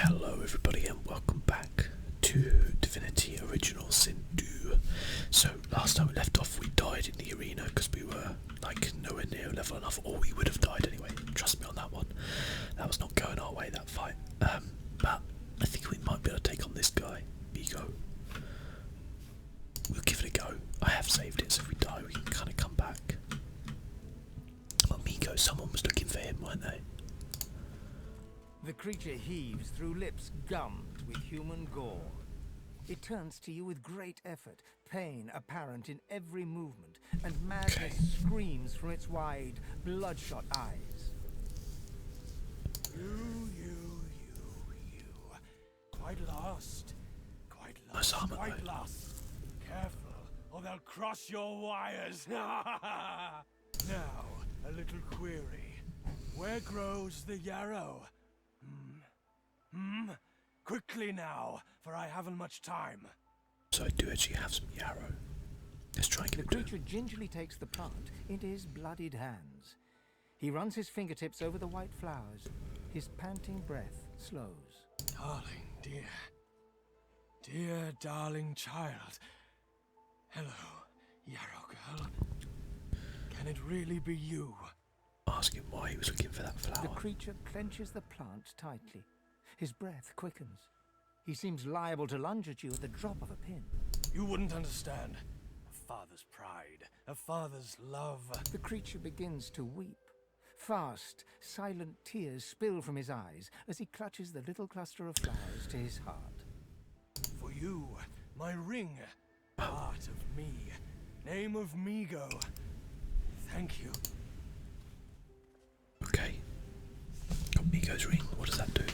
Hello everybody and welcome back to Divinity Original Sin 2. So last time we left off we died in the arena because we were like nowhere near level enough, or we would have died anyway, trust me on that one. That was not going our way, that fight. But I think we might be able to take on this guy, Ego. We'll give it a go. I have saved it so if we die we can kind of come back. Well, Migo, someone was looking for him, weren't they? The creature heaves through lips gummed with human gore. It turns to you with great effort, pain apparent in every movement, and madness screams from its wide, bloodshot eyes. You. Quite lost. Quite lost. Careful, or they'll cross your wires. Now, a little query. Where grows the yarrow? Quickly now, for I haven't much time. So I do actually have some yarrow. Let's try and get The creature gingerly takes the plant into his bloodied hands. He runs his fingertips over the white flowers. His panting breath slows. Darling, dear darling child. Hello, yarrow girl. Can it really be you? Ask him why he was looking for that flower. The creature clenches the plant tightly. His breath quickens. He seems liable to lunge at you at the drop of a pin. You wouldn't understand. A father's pride, a father's love. The creature begins to weep. Fast, silent tears spill from his eyes as he clutches the little cluster of flowers to his heart. For you, my ring, part of me, name of Migo. Thank you. Okay. Got Migo's ring. What does that do?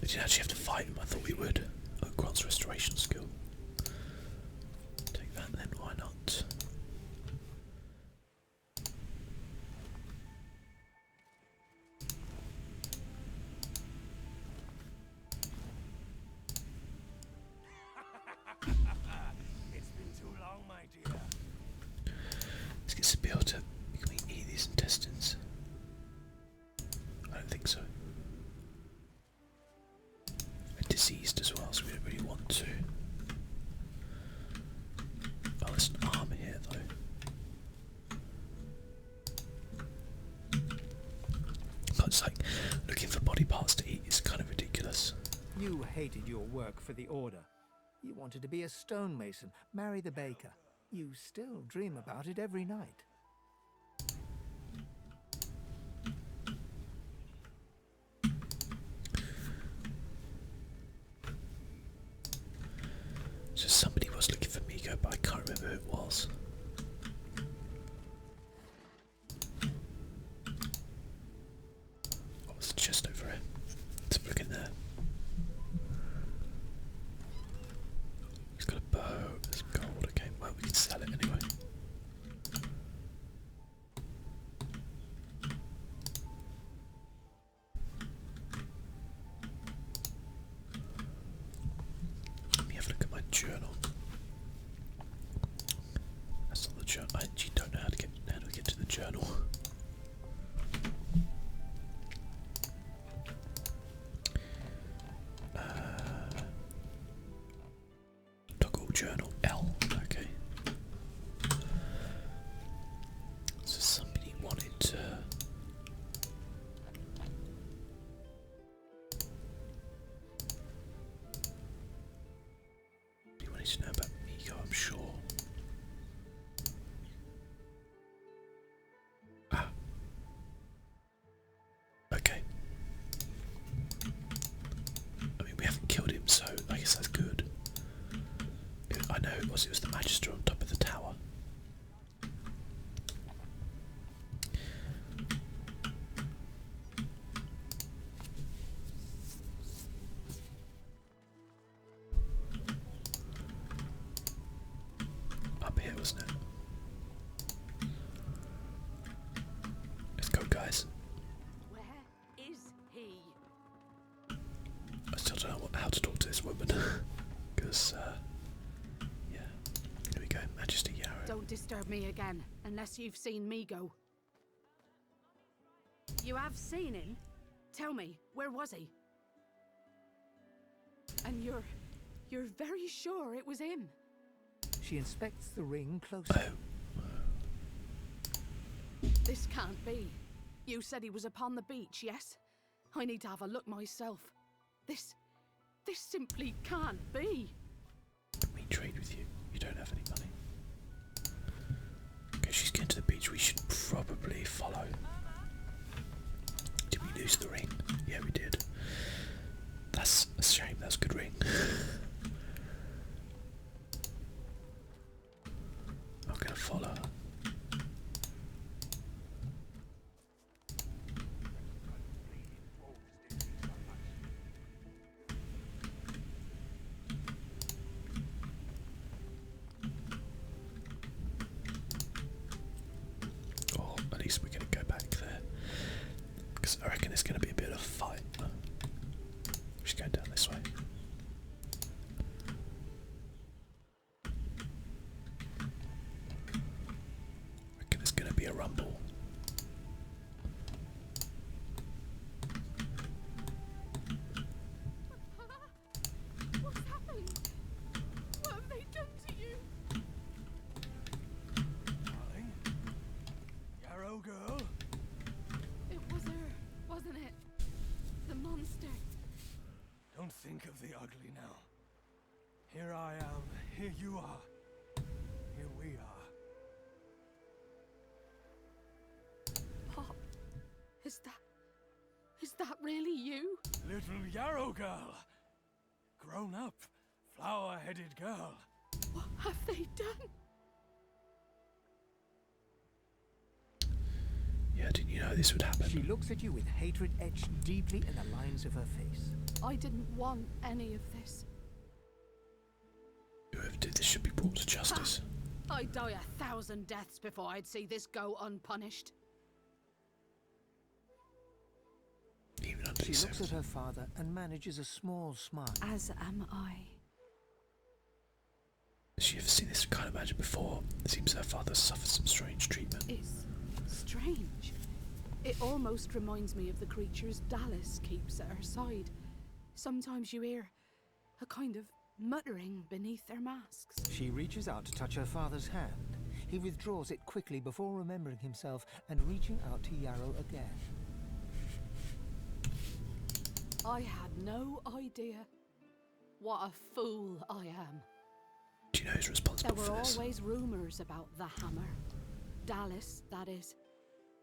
We didn't actually have to fight him. I thought we would. Oh, grants restoration skill. Take that then. Why not? It's been too long, my dear. Let's get Seville to. Can we eat these intestines? I don't think so. We're diseased as well, so we don't really want to. Oh, there's an arm here though. Oh, it's like looking for body parts to eat is kind of ridiculous. You hated your work for the Order. You wanted to be a stonemason, marry the baker. You still dream about it every night. So somebody was looking for Migo, but I can't remember who it was. What was the chest over here? Let's have a look in there. He's got a bow, there's gold, okay, well we can sell it anyway. Let me have a look at my journal. That's not the journal. I actually don't know how to get to the journal. Toggle journal L. Okay. So somebody wanted to. You wanted to know about Migo, I'm sure. Ah. Okay. I mean, we haven't killed him, so I guess that's good. I know it was the Magister on top of the tower. Up here, wasn't it? Let's go, guys. Where is he? I still don't know how to talk to this woman. Because, yeah. Here we go, Majesty Yarrow. Don't disturb me again, unless you've seen Migo. You have seen him? Tell me, where was he? And you're very sure it was him? She inspects the ring closely. This can't be. You said he was upon the beach, yes? I need to have a look myself. This simply can't be. Can we trade with you? You don't have any money. Okay, she's getting to the beach. We should probably follow. Did we lose the ring? Yeah, we did. That's a shame. That's a good ring. I'm gonna follow her. Oh, at least we're gonna go back there. Because I reckon it's gonna be a bit of a fight. Just going down this way. I reckon there's gonna be a rumble. What's happened? What have they done to you? Darling? Yarrow girl? It was her, wasn't it? The monster. Don't think of the ugly now. Here I am, here you are, here we are. Pop, is that really you? Little Yarrow girl! Grown up, flower-headed girl. What have they done? Yeah, didn't you know this would happen? She looks at you with hatred etched deeply in the lines of her face. I didn't want any of this. Whoever did this should be brought to justice. I'd die 1,000 deaths before I'd see this go unpunished. Even under She these looks at her father and manages a small smile. As am I. Has she ever seen this kind of magic before? It seems her father suffered some strange treatment. It's strange. It almost reminds me of the creatures Dallas keeps at her side. Sometimes you hear a kind of muttering beneath their masks. She reaches out to touch her father's hand. He withdraws it quickly before remembering himself and reaching out to Yarrow again. I had no idea. What a fool I am. Do you know who's responsible There for were this? always rumours about the hammer. Dallas, that is.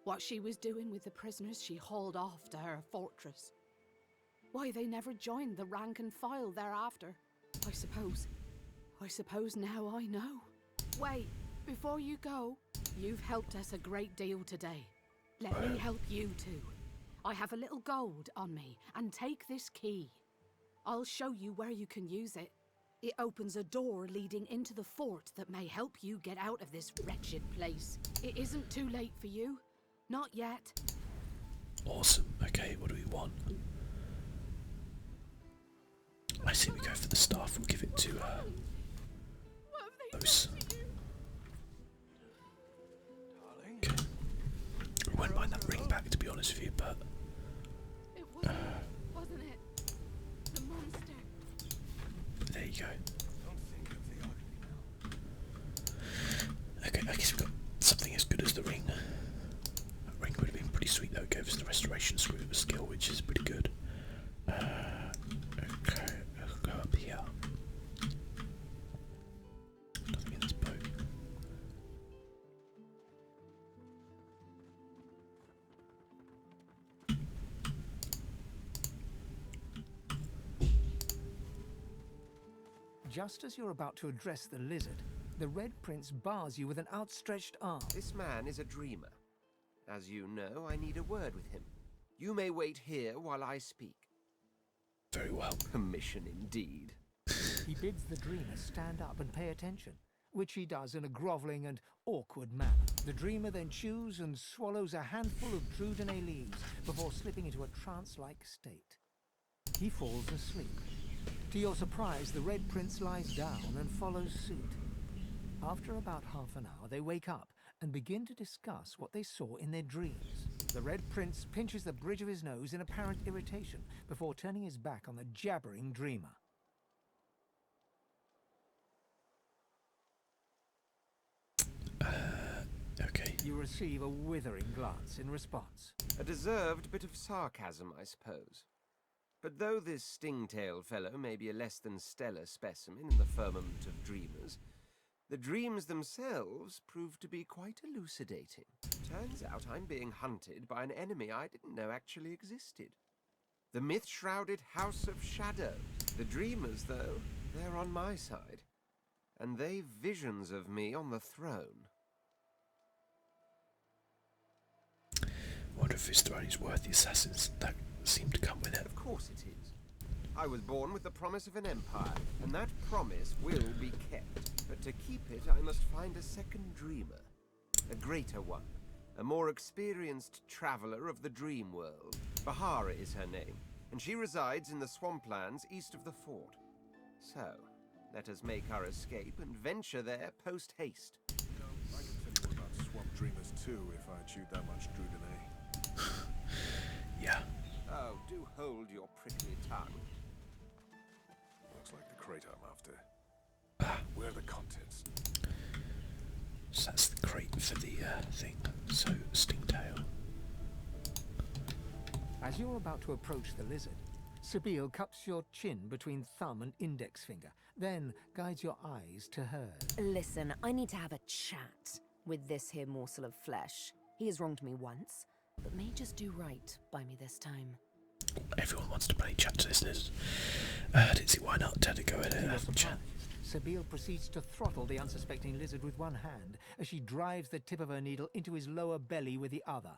What she was doing with the prisoners she hauled off to her fortress. Why they never joined the rank and file thereafter. I suppose now I know. Wait, before you go, you've helped us a great deal today. Let me help you too. I have a little gold on me, and take this key. I'll show you where you can use it. It opens a door leading into the fort that may help you get out of this wretched place. It isn't too late for you. Not yet. Awesome. Okay, what do we want? I say we go for the staff. We'll give it to What have they Rose. done to you? Darling? Okay. I wouldn't mind that ring back, to be honest with you, but It wasn't it? The monster. there you go. Don't think of the ugly now. Okay, I guess we've got something as good as the ring. That ring would have been pretty sweet though. It gave us the restoration skill, which is pretty good. Okay, I'll go up here. Nothing in this boat. Just as you're about to address the lizard, the Red Prince bars you with an outstretched arm. This man is a dreamer. As you know, I need a word with him. You may wait here while I speak. Very well. Permission indeed. He bids the dreamer stand up and pay attention, which he does in a grovelling and awkward manner. The dreamer then chews and swallows a handful of Drudene leaves before slipping into a trance-like state. He falls asleep. To your surprise, the Red Prince lies down and follows suit. After about half an hour, they wake up and begin to discuss what they saw in their dreams. The Red Prince pinches the bridge of his nose in apparent irritation before turning his back on the jabbering dreamer. Okay. You receive a withering glance in response. A deserved bit of sarcasm, I suppose. But though this Stingtail fellow may be a less than stellar specimen in the firmament of dreamers, the dreams themselves prove to be quite elucidating. Turns out I'm being hunted by an enemy I didn't know actually existed. The myth-shrouded House of Shadow. The dreamers, though, they're on my side. And they've visions of me on the throne. I wonder if his throne is worth the assassins that seem to come with it. Of course it is. I was born with the promise of an empire, and that promise will be kept. But to keep it, I must find a second dreamer. A greater one. A more experienced traveler of the dream world. Bahara is her name, and she resides in the swamplands east of the fort. So, let us make our escape and venture there post-haste. You know, I can tell you about swamp dreamers too if I chewed that much Druidine. Yeah. Oh, do hold your prickly tongue. Looks like the crate I'm after. Ah, Where are the contents? so that's the crate for the thing. So, Stingtail. As you're about to approach the lizard, Seville cups your chin between thumb and index finger, then guides your eyes to hers. Listen, I need to have a chat with this here morsel of flesh. He has wronged me once, but may just do right by me this time. Everyone wants to play chat to this lizard. I didn't see why not. Had to go ahead To and your have a chat. surprise, Seville proceeds to throttle the unsuspecting lizard with one hand as she drives the tip of her needle into his lower belly with the other.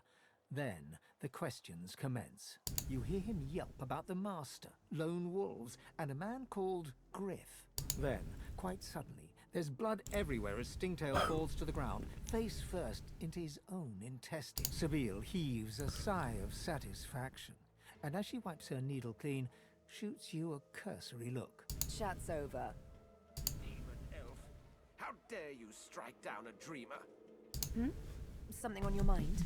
Then the questions commence. You hear him yelp about the master, lone wolves, and a man called Grif. Then, quite suddenly, there's blood everywhere as Stingtail falls to the ground, face first into his own intestine. Seville heaves a sigh of satisfaction, and as she wipes her needle clean, shoots you a cursory look. Chat's over. Demon elf. How dare you strike down a dreamer? Something on your mind?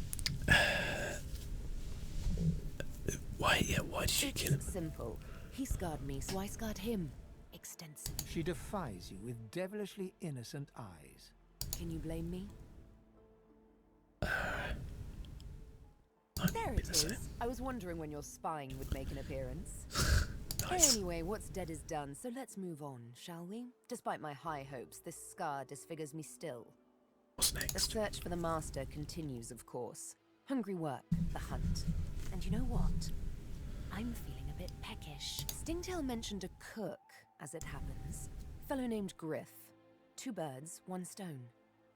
Why did you kill him? It's simple. He scarred me, so I scarred him. Extensive. She defies you with devilishly innocent eyes. Can you blame me? I'd There be it the is. same. I was wondering when your spying would make an appearance. Nice. Anyway, what's dead is done, so let's move on, shall we? Despite my high hopes, this scar disfigures me still. What's The next? search for the master continues, of course. Hungry work, the hunt. And you know what? I'm feeling a bit peckish. Stingtail mentioned a cook, as it happens. Fellow named Grif. 2 birds, 1 stone.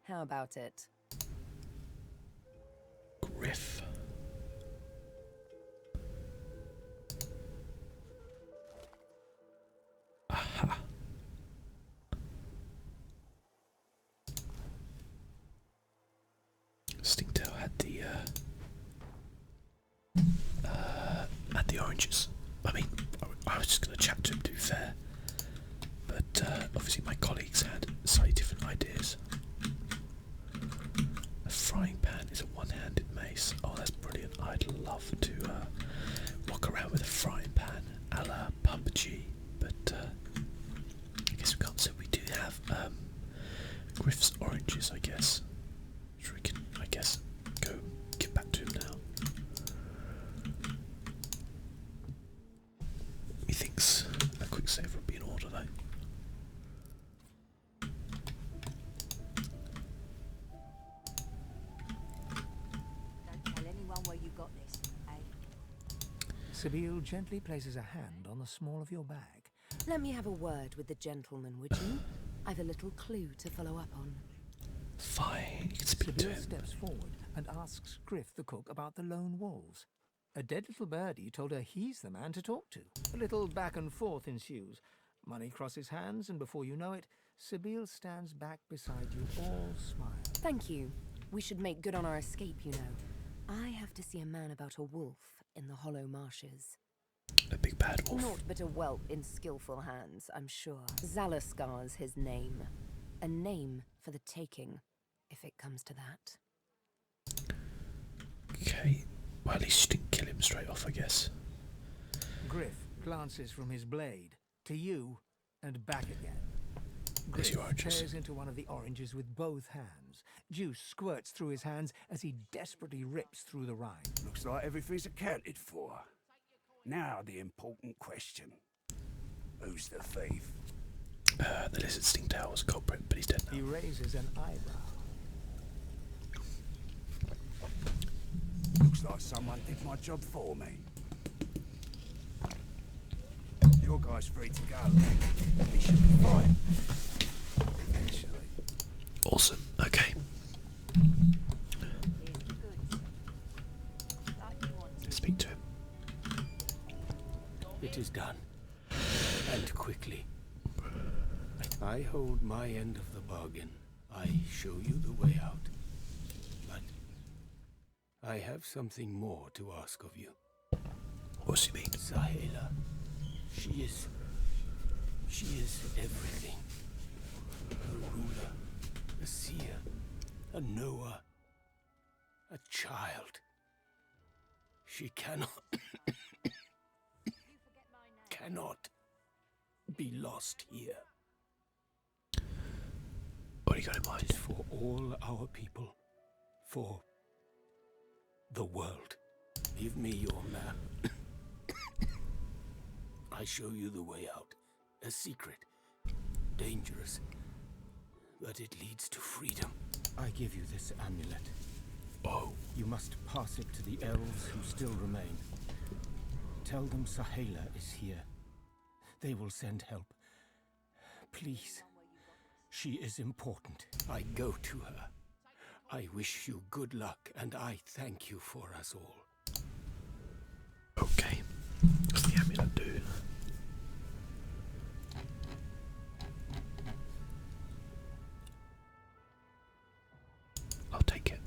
How about it? Grif. Aha. Stingtail had the oranges. I mean, I was just going to chat to him, to be fair. But obviously my colleagues had slightly different ideas. A frying pan is a one-handed mace. Oh, that's brilliant. I'd love to walk around with a frying pan a la PUBG. But I guess we can't. So we do have Grif's oranges, I guess. So we can, I guess, go get back to him now. Methinks a quick save would be in order, though. Don't tell anyone where you got this, eh? Seville gently places a hand on the small of your bag. Let me have a word with the gentleman, would you? I've a little clue to follow up on. Fine, you can speak to Seville him. steps forward and asks Grif the cook about the lone wolves. A dead little birdie told her he's the man to talk to. A little back and forth ensues. Money crosses hands, and before you know it, Seville stands back beside you, all smile. Thank you. We should make good on our escape, you know. I have to see a man about a wolf in the hollow marshes. A big bad wolf. Naught but a whelp in skillful hands, I'm sure. Zalaskar's his name. A name for the taking, if it comes to that. Okay, Well, at least she didn't kill him straight off, I guess. Grif glances from his blade to you and back again. There's your Grif oranges. tears into one of the oranges with both hands. Juice squirts through his hands as he desperately rips through the rind. Looks like everything's accounted for. Now the important question. Who's the thief? The lizard Stingtail was a culprit, but he's dead now. He raises an eyebrow. Looks like someone did my job for me. Your guy's free to go. He should be fine. Eventually. Awesome. Okay. Speak to him. It is done. And quickly. I hold my end of the bargain. I show you the way out. But I have something more to ask of you. What's he mean? Sahela. She is everything. A ruler, a seer, a knower, a child. She cannot be lost here. What do you got in mind? It is for all our people, for the world. Give me your map. I show you the way out. A secret. Dangerous. But it leads to freedom. I give you this amulet. Oh. You must pass it to the elves who still remain. Tell them Sahela is here. They will send help. Please. She is important. I go to her. I wish you good luck, and I thank you for us all. Okay. What's the amulet do? I'll take it.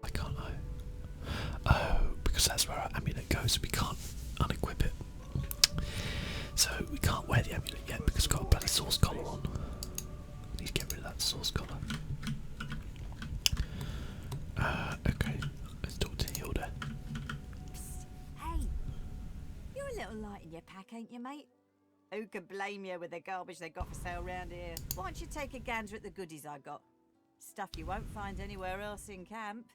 Why can't I? Oh, because that's where our amulet goes. We can't unequip it. So we can't wear the amulet yet because we've got a bloody source collar on. Need to get rid of that source collar. Okay. Let's talk to Hilda. Hey, you're a little light in your pack, ain't you, mate? Who could blame you with the garbage they got for sale round here? Why don't you take a gander at the goodies I got? Stuff you won't find anywhere else in camp.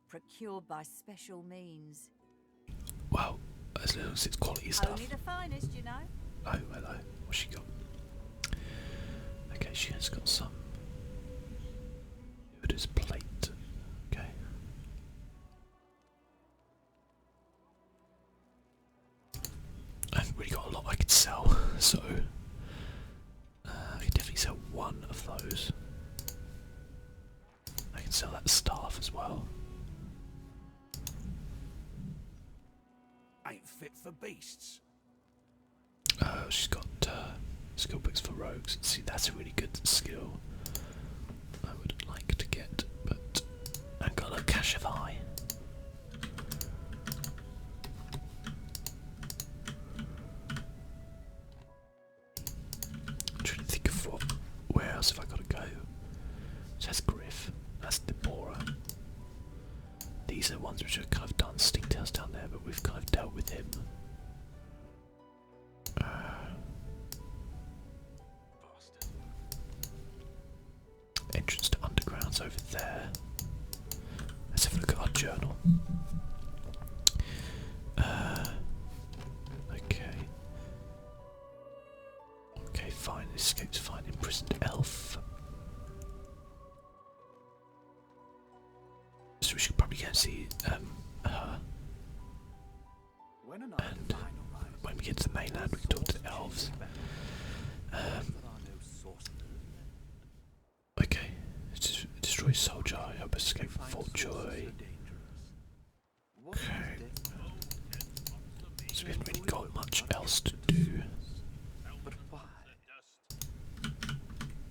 Procured by special means. Well, as long as it's quality stuff. Only the finest, you know. Oh, hello. What's she got? Okay, she has got some. It is plate. Okay. I haven't really got a lot I could sell, so I can definitely sell one of those. I can sell that staff as well. Ain't fit for beasts. Oh, she's got skill books for rogues. See, that's a really good skill. I would like to get, but I've got a cache of eye. I'm trying to think of where else have I got to go? So that's Grif, that's Devorah. These are the ones which are kind of done. Stingtail's down there, but we've kind of dealt with him. Entrance to underground's over there. Let's have a look at our journal. Okay. Okay, fine. Escapes fine. Imprisoned elf. So we should probably go and see her. And when we get to the mainland, we can talk to the elves. Okay. Destroy soldier. Help us escape from Fort Joy. Okay. So we haven't really got much else to do.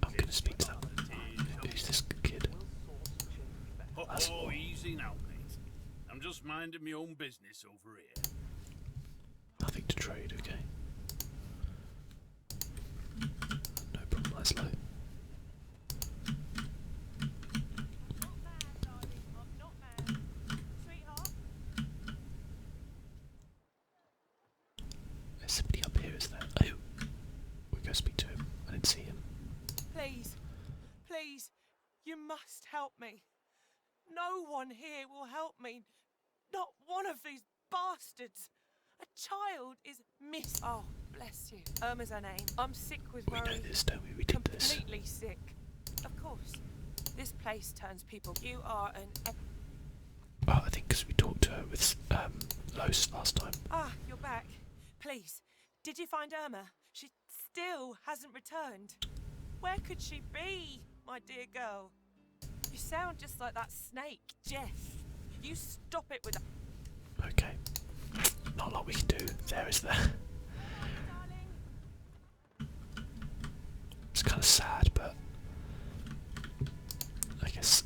I'm gonna speak to that. Who's this kid? Oh, easy now, mate. I'm just minding my own business over here. Nothing to trade, okay. No problem, Laszlo. Please, please, you must help me. No one here will help me. Not one of these bastards. A child is missing. Oh, bless you. Irma's her name. I'm sick with worry. We know this, don't we? We did this. Completely sick. Of course. This place turns people. You are an... Oh, I think because we talked to her with Los last time. Ah, you're back. Please, did you find Irma? She still hasn't returned. Where could she be, my dear girl? You sound just like that snake, Jeff. You stop it with... Okay. Not a lot we can do. There is there. It's kind of sad, but I guess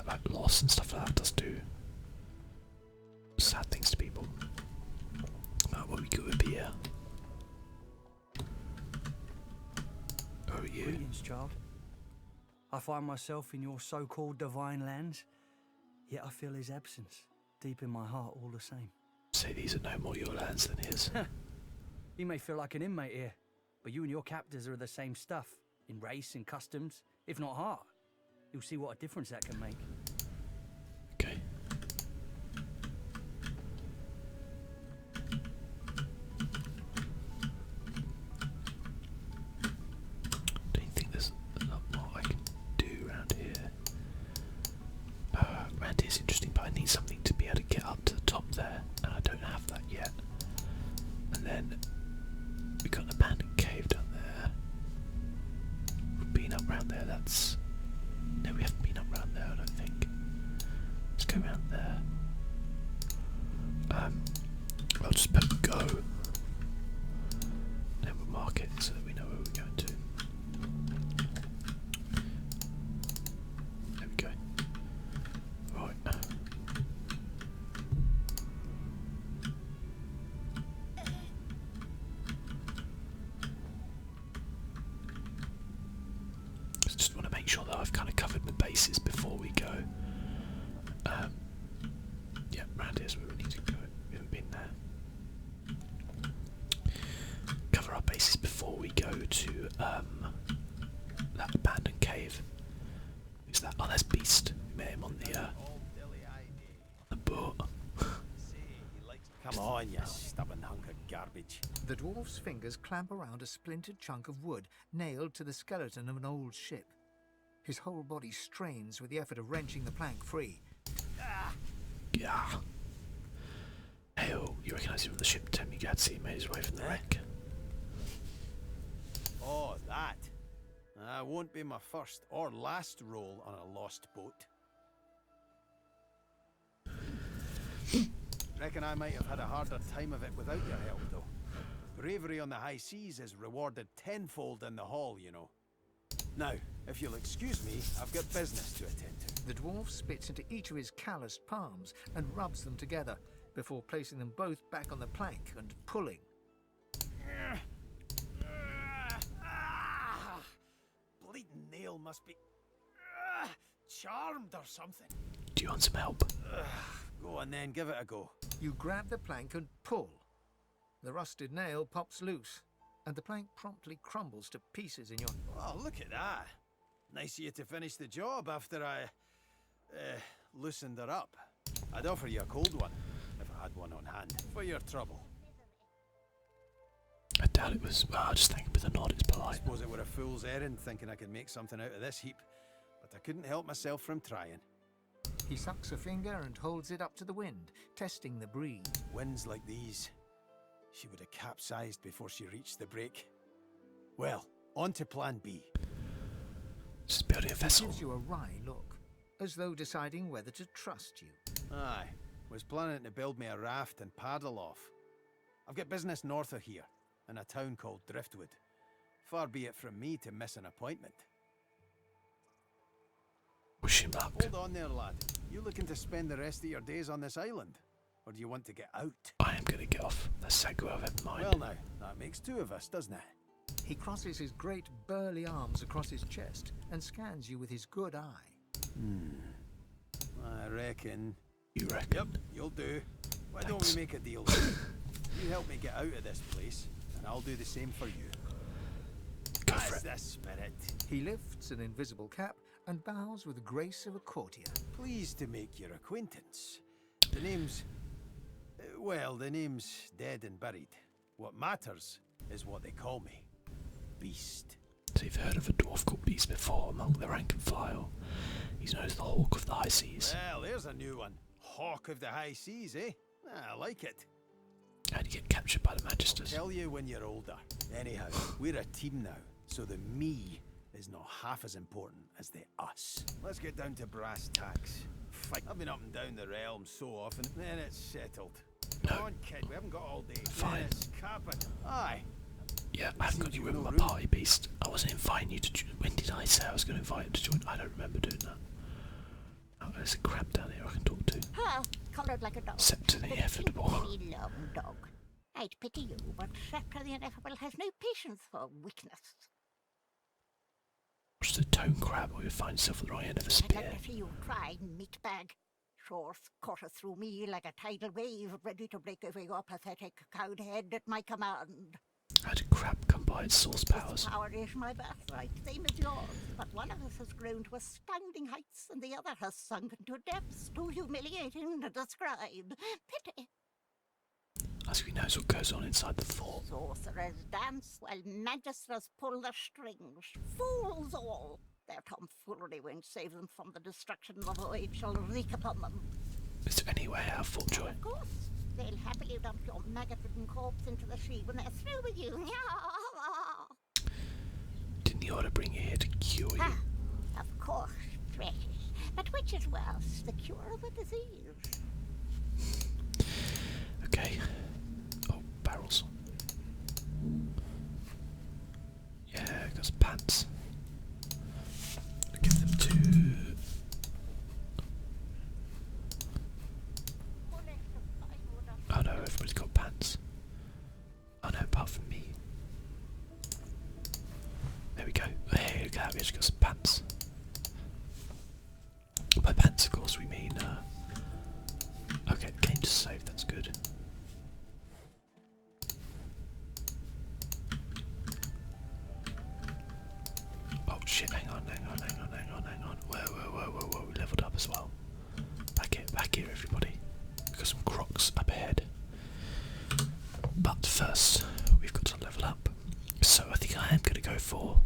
like loss and stuff like that does do sad things to people. What we could be here. Who are you? Greetings, child. I find myself in your so-called divine lands, yet I feel his absence deep in my heart all the same. Say these are no more your lands than his. You may feel like an inmate here, but you and your captors are the same stuff, in race and customs, if not heart. You'll see what a difference that can make. Okay. Don't think there's a lot more I can do around here. Around here's interesting, but I need something to be able to get up to the top there, and I don't have that yet. And then we've got an abandoned cave down there. We've been up round there, that's... No, we haven't been up round there, I don't think. Let's go round there. I'll just put go. Then we'll mark it so that we know where we're going to. There we go. Right. Just want to make sure that I've kind of covered my bases before we go. Yeah, round here's where we need to go. We haven't been there. Cover our bases before we go to that abandoned cave. Who's that? Oh, that's Beast. We met him on the boat. Come on, you stubborn hunk of garbage. The dwarf's fingers clamp around a splintered chunk of wood nailed to the skeleton of an old ship. His whole body strains with the effort of wrenching the plank free. Yeah. Hey, oh, you recognise him from the ship? Temi Gatsy made his way from the wreck. Oh, that. Won't be my first or last roll on a lost boat. Reckon I might have had a harder time of it without your help, though. Bravery on the high seas is rewarded tenfold in the hall, you know. Now, if you'll excuse me, I've got business to attend to. The dwarf spits into each of his calloused palms and rubs them together before placing them both back on the plank and pulling. Bleeding nail must be charmed or something. Do you want some help? Go on then, give it a go. You grab the plank and pull. The rusted nail pops loose, and the plank promptly crumbles to pieces in your... Oh, look at that. Nice of you to finish the job after I loosened her up. I'd offer you a cold one, if I had one on hand, for your trouble. I doubt it was... Well, I'll just thank him with a nod, it's polite. I suppose it were a fool's errand, thinking I could make something out of this heap, but I couldn't help myself from trying. He sucks a finger and holds it up to the wind, testing the breeze. Winds like these, she would have capsized before she reached the break. Well, on to plan B. Just building a vessel. He gives you a wry look, as though deciding whether to trust you. Aye, was planning to build me a raft and paddle off. I've got business north of here, in a town called Driftwood. Far be it from me to miss an appointment. Wish him luck. Hold on there, lad. You looking to spend the rest of your days on this island? Or do you want to get out? I am going to get off. That's Segu, I've had in mind. Well now, that makes two of us, doesn't it? He crosses his great burly arms across his chest and scans you with his good eye. I reckon. You reckon? Yep, you'll do. Why don't we make a deal then? You help me get out of this place, and I'll do the same for you. Go for it. That's the spirit. He lifts an invisible cap and bows with the grace of a courtier. Pleased to make your acquaintance. The name's... well, the name's dead and buried. What matters is what they call me. Beast. So you've heard of a dwarf called Beast before among the rank and file. He's known as the Hawk of the High Seas. Well, there's a new one. Hawk of the High Seas, eh? I like it. How'd you get captured by the Magisters? I'll tell you when you're older. Anyhow, we're a team now, so the me is not half as important as the us. Let's get down to brass tacks. Fight. I've been up and down the realm so often, then it's settled. Come on, kid, we haven't got all day. Fine. It's capping. Aye. Yeah, I haven't got you with my party, Beast. I wasn't inviting you to join. When did I say I was going to invite you to join? I don't remember doing that. Oh, there's a crab down here I can talk to. Ha! Coloured like a dog. Scepter the Ineffable. Very long dog. I'd pity you, but Scepter the Ineffable has no patience for weakness. Just a tone crab, or you'll find yourself at the right end of a I'd spear. like to see you try, meatbag. Short courseth through me like a tidal wave, ready to break over your pathetic cowed head at my command. How did crab come by its source powers? This power is my birthright, same as yours, but one of us has grown to astounding heights, and the other has sunk into depths too humiliating to describe. Pity. As we knows what goes on inside the fort. Sorcerers dance while magisters pull the strings. Fools all! Their tomfoolery won't save them from the destruction the void shall wreak upon them. Is there any way out of Fort Joy? Of course. They'll happily dump your maggot-ridden corpse into the sea when they're through with you. Didn't the order bring you here to cure you? Ah, of course, precious. But which is worse, the cure or the disease? Okay. Oh, barrels. Yeah, got some pants. I'll give them to... Oh no, everybody's got pants. Oh no, apart from me. There we go. There we go, we just got some pants. By pants, of course, we mean... okay, the game just saved, that's good. Oh shit, hang on. Whoa, we leveled up as well. Back here everybody. We've got some crocs up ahead. But first, we've got to level up. So I think I am going to go for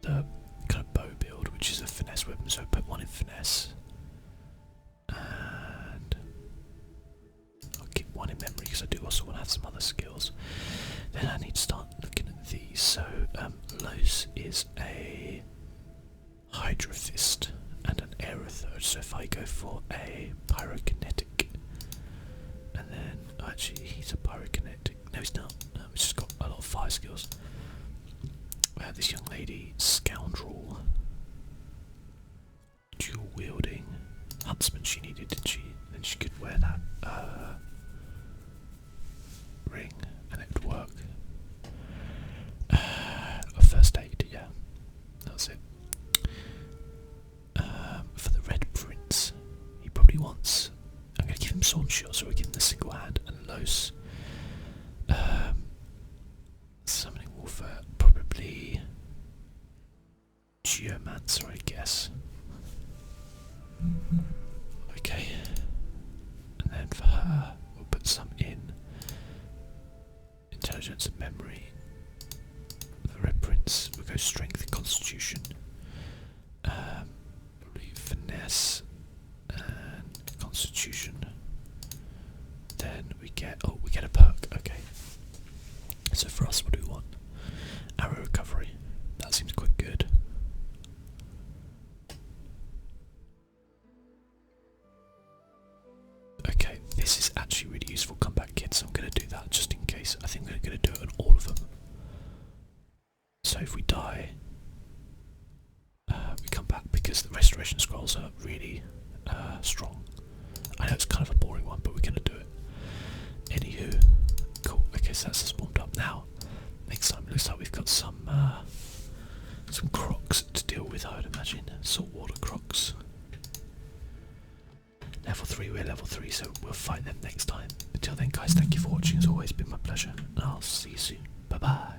the kind of bow build, which is a finesse weapon. So put one in finesse. And I'll keep one in memory because I do also want to have some other skills. Then I need to start looking at these. So Los is a Hydra Fist and an Aerothird. So if I go for a Pyrokinetic, and then actually he's a Pyrokinetic. No, he's not. He's just got a lot of fire skills. This young lady, Scoundrel, dual wielding huntsman. She needed, did she? Then she could wear that ring, and it would work. First aid, yeah, that's it. For the Red Prince, he probably wants. I'm going to give him sword and shield, so we give him the single hand and Los. Summoning warfare, probably Geomancer, I guess. Okay, and then for her, we'll put some in intelligence and memory. The Red Prince, we'll go strength and constitution. Probably finesse and constitution. Then we get a perk. Okay. So for us, what do we want? Arrow recovery. That seems quite good. Okay, this is actually really useful comeback kit, so I'm going to do that just in case. I think we're going to do it on all of them. So if we die, we come back because the restoration scrolls are really strong. I know it's kind of a boring one, but we're going to do it. Anywho, cool. Okay, so that's just warmed up now. Next time, looks like we've got some crocs to deal with, I would imagine. Saltwater crocs. Level 3, we're level 3, so we'll fight them next time. Until then, guys, thank you for watching. It's always been my pleasure, and I'll see you soon. Bye bye.